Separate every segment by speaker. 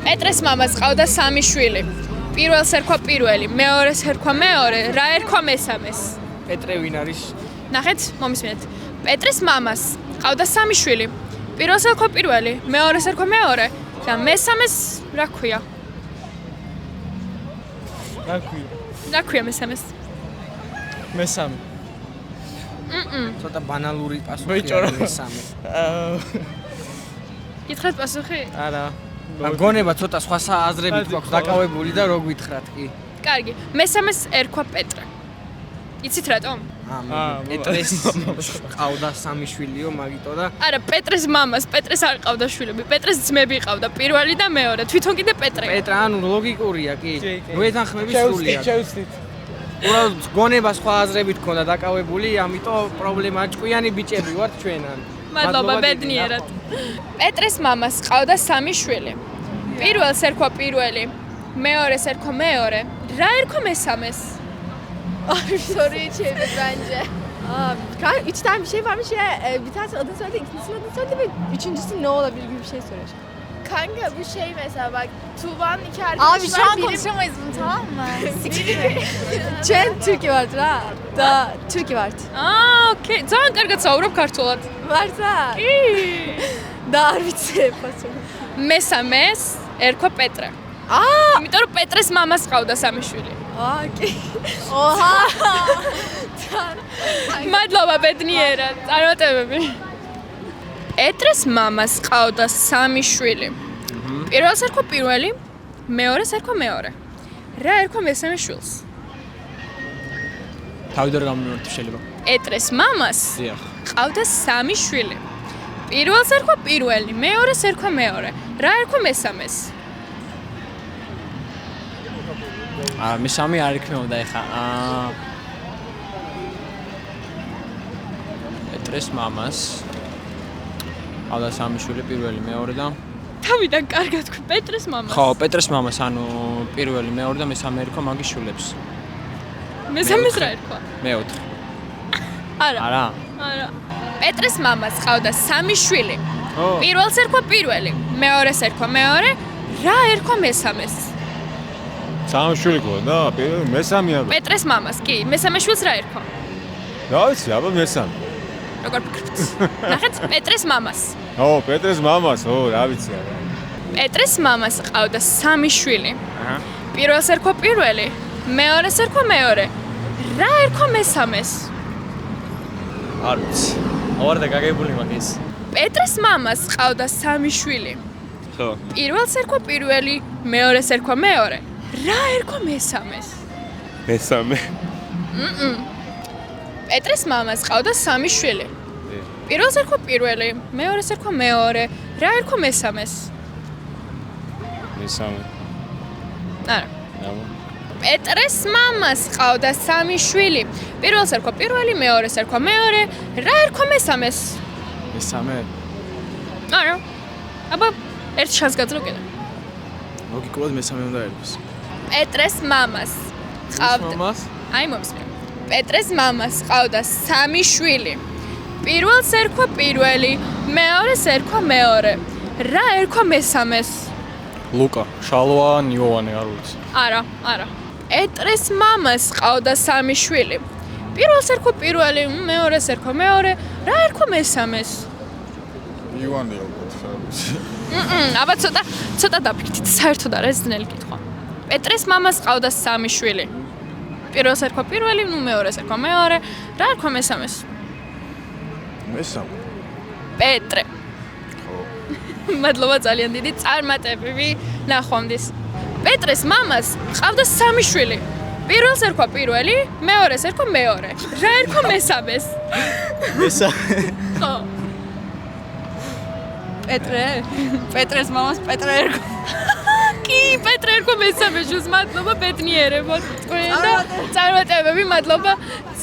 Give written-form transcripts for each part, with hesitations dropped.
Speaker 1: პეტრეს მამას ყავდა 3 შვილი. პირველს ერქვა პირველი, მეორეს ერქვა მეორე, რა ერქვა მესამეს?
Speaker 2: პეტრე ვინ არის?
Speaker 1: ნახეთ, მომისმინეთ. პეტრეს მამას ყავდა 3 შვილი. პირველს ერქვა პირველი, მეორეს ერქვა მეორე და მესამეს რა ქვია? რა ქვია მესამეს?
Speaker 2: მესამე. ცოტა ბანალური პასუხია მესამე.
Speaker 1: გითხრათ პასუხი?
Speaker 2: არა. გონება ცოტა სხვა აზრებით გვაქვს დაკავებული და რო გითხრათ კი.
Speaker 1: კარგი, მესამეს ერქვა პეტრე. იცით რატომ?
Speaker 2: პეტრეს ყავდა 3 შვილიო, მაგიტო და
Speaker 1: არა, პეტრეს მამას, პეტრეს არ ყავდა შვილები, პეტრეს ძმები ყავდა, პირველი და მეორე, თვითონ კიდე პეტრე.
Speaker 2: პეტრა, ანუ ლოგიკურია კი. ნუ ეთანხმები სრულიად. უბრალოდ გონება სხვა აზრებით ქონდა დაკავებული, ამიტომ პრობლემა ჭკვიანი ბიჭები ვართ ჩვენ.
Speaker 1: მადლობა ბედნიერად. პეტრეს მამას ყავდა 3 შვილი. პირველს ერქვა პირველი, მეორეს ერქვა მეორე, რა ერქვა მესამეს?
Speaker 3: Sorry, çevir bence. Kanka 3 tane bir şey varmış ya. Bir tanesi adını söyledi, ikincisinin adını söyledi ve üçüncüsü ne olabilir gibi bir şey soruyor. Kanka bu şey mesela bak Tuğba'nın 2 arkadaşı var.
Speaker 4: Abi şu an konuşamayız bunu, tamam mı?
Speaker 3: Çen Türkiye vardır ha. Da Türkiye vardır.
Speaker 1: ოკეი, ძალიან კარგად საუბრობ ქართულად.
Speaker 3: Varsa.
Speaker 1: კი.
Speaker 3: Da bitse pasım.
Speaker 1: მესამეს ერქვა პეტრე. იმიტომ რომ პეტრეს მამას ყავდა 3 შვილი.
Speaker 3: Okey. Oha.
Speaker 1: მადლობა ბედნიერად. წარმატებები. პეტრეს მამას ყავდა 3 შვილი. პირველს ერქვა პირველი, მეორეს ერქვა მეორე. რა ერქვა მესამე შვილს?
Speaker 2: თავიდან გამიმართო შეიძლება.
Speaker 1: პეტრეს მამას
Speaker 2: დიახ.
Speaker 1: ყავდა 3 შვილი. პირველს ერქვა პირველი, მეორეს ერქვა მეორე. რა ერქვა მესამეს?
Speaker 2: მესამე არ იქნებოდა ეხა. პეტრეს მამას ყავდა 3 შვილი, პირველი, მეორე და
Speaker 1: თავიდან კარგად თქვი პეტრეს მამას.
Speaker 2: ხო, პეტრეს მამას, ანუ პირველი, მეორე და მესამე ერქვა მაგის შვილებს.
Speaker 1: მესამეს რა ერქვა?
Speaker 2: მეოთხე.
Speaker 1: არა.
Speaker 2: არა.
Speaker 1: არა. პეტრეს მამას ყავდა 3 შვილი. პირველს ერქვა პირველი, მეორეს ერქვა მეორე, რა ერქვა მესამეს?
Speaker 5: 3 შვილი გქონდა, მესამე აბა.
Speaker 1: პეტრეს მამას, კი, მესამე შვილს რა ერქვა?
Speaker 5: რა ვიცი, აბა მესამე.
Speaker 1: როგორ ფიქრობთ? ნახეთ, პეტრეს მამას.
Speaker 5: პეტრეს მამას, რა ვიცი არა.
Speaker 1: პეტრეს მამას ყავდა 3 შვილი. პირველს ერქვა პირველი, მეორეს ერქვა მეორე. რა ერქვა მესამეს?
Speaker 2: არ ვიცი. ვარ და გაგებული მაგის.
Speaker 1: პეტრეს მამას ყავდა 3 შვილი.
Speaker 5: ხო.
Speaker 1: პირველს ერქვა პირველი, მეორეს ერქვა მეორე. რა ერქვა მესამეს?
Speaker 5: მესამე.
Speaker 1: პეტრეს მამას ყავდა 3 შვილი. პირველს ერქვა პირველი, მეორეს ერქვა მეორე. რა ერქვა მესამეს?
Speaker 5: მესამე.
Speaker 1: არა. პეტრეს მამას ყავდა 3 შვილი. პირველს ერქვა პირველი, მეორეს ერქვა მეორე. რა ერქვა მესამეს?
Speaker 2: მესამე.
Speaker 1: არა. აბა ერთ შანსს გაძლევ კიდე.
Speaker 2: ლოგიკურად მესამე უნდა ერქოს.
Speaker 1: პეტრეს მამას ყავდა.
Speaker 2: მამას?
Speaker 1: აი მომსმენ. პეტრეს მამას ყავდა 3 შვილი. პირველს ერქვა პირველი, მეორეს ერქვა მეორე. რა ერქვა მესამეს?
Speaker 5: ლუკა, შალვა, იოვანე არ ვიცი.
Speaker 1: არა, არა. პეტრეს მამას ყავდა 3 შვილი. პირველს ერქვა პირველი, მეორეს ერქვა მეორე. რა ერქვა მესამეს?
Speaker 5: იოვანე ალბათ რა ვიცი.
Speaker 1: აბა ცოტა დაფიქრდით, საერთოდ არა ეს ძნელი კითხვა. პეტრეს მამას ყავდა 3 შვილი. პირველს ერქვა პირველი, მეორეს ერქვა მეორე. რა ერქვა მესამეს?
Speaker 5: მესამე.
Speaker 1: პეტრე. მადლობა ძალიან დიდი, წარმატებები, ნახვამდის. პეტრეს მამას ყავდა 3 შვილი. პირველს ერქვა პირველი, მეორეს ერქვა მეორე. რა ერქვა მესამეს?
Speaker 2: მესამე.
Speaker 1: ხო.
Speaker 4: პეტრე? პეტრეს მამას პეტრე ერქვა.
Speaker 1: კი, პეტრე ერქვა მესამე შვილს, მადლობა ბედნიერებოდ. წარმატებები, მადლობა.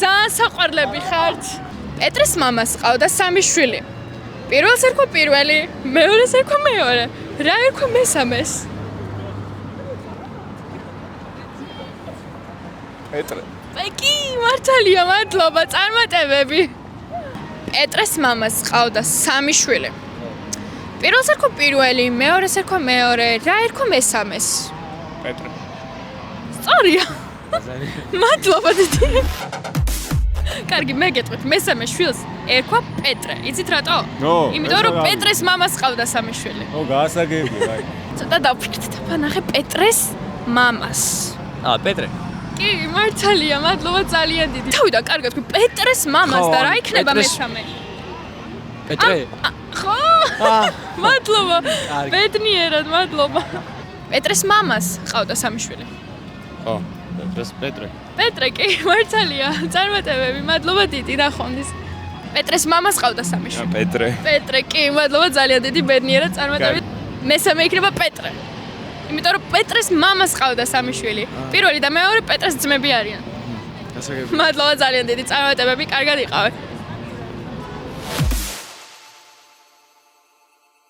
Speaker 1: ძალიან საყვარლები ხართ. პეტრეს მამას ყავდა 3 შვილი. პირველს ერქვა პირველი, მეორეს ერქვა მეორე. რა ერქვა მესამეს?
Speaker 5: პეტრე.
Speaker 1: კი, მართალია, მადლობა, წარმატებები. პეტრეს მამას ყავდა 3 შვილი. პირველს ერქვა პირველი, მეორეს ერქვა მეორე, რა ერქვა მესამეს?
Speaker 5: პეტრე.
Speaker 1: სწორია. მადლობა დიდი. კარგი, მე გეტყვით, მესამე შვილს ერქვა პეტრე. იცით რატო? იმიტომ რომ პეტრეს მამას ყავდა სამი შვილი.
Speaker 5: გაასაგებია, აი.
Speaker 1: ცოტა დავფიქრეთ და ვანახე პეტრეს მამას.
Speaker 2: პეტრე.
Speaker 1: კი, მართალია, მადლობა ძალიან დიდი. თავიდან კარგად ვთქვი, პეტრეს მამას და რა იქნება მესამე?
Speaker 2: პეტრე.
Speaker 1: ხო? მადლობა. ბედნიერად, მადლობა. პეტრეს მამას ყავდა სამი შვილი.
Speaker 5: ხო, პეტრე.
Speaker 1: პეტრე, კი, მართალია. წარმატებები, მადლობა დიდი ნახონდის. პეტრეს მამას ყავდა სამი შვილი.
Speaker 5: პეტრე.
Speaker 1: პეტრე, კი, მადლობა ძალიან დიდი, ბედნიერად წარმატებით. მესამე იქნება პეტრე. იმიტომ რომ პეტრეს მამას ყავდა სამი შვილი. პირველი და მეორე პეტრეს ძმები არიან.
Speaker 5: გასაგებია.
Speaker 1: მადლობა ძალიან დიდი, წარმატებები, კარგად იყავე.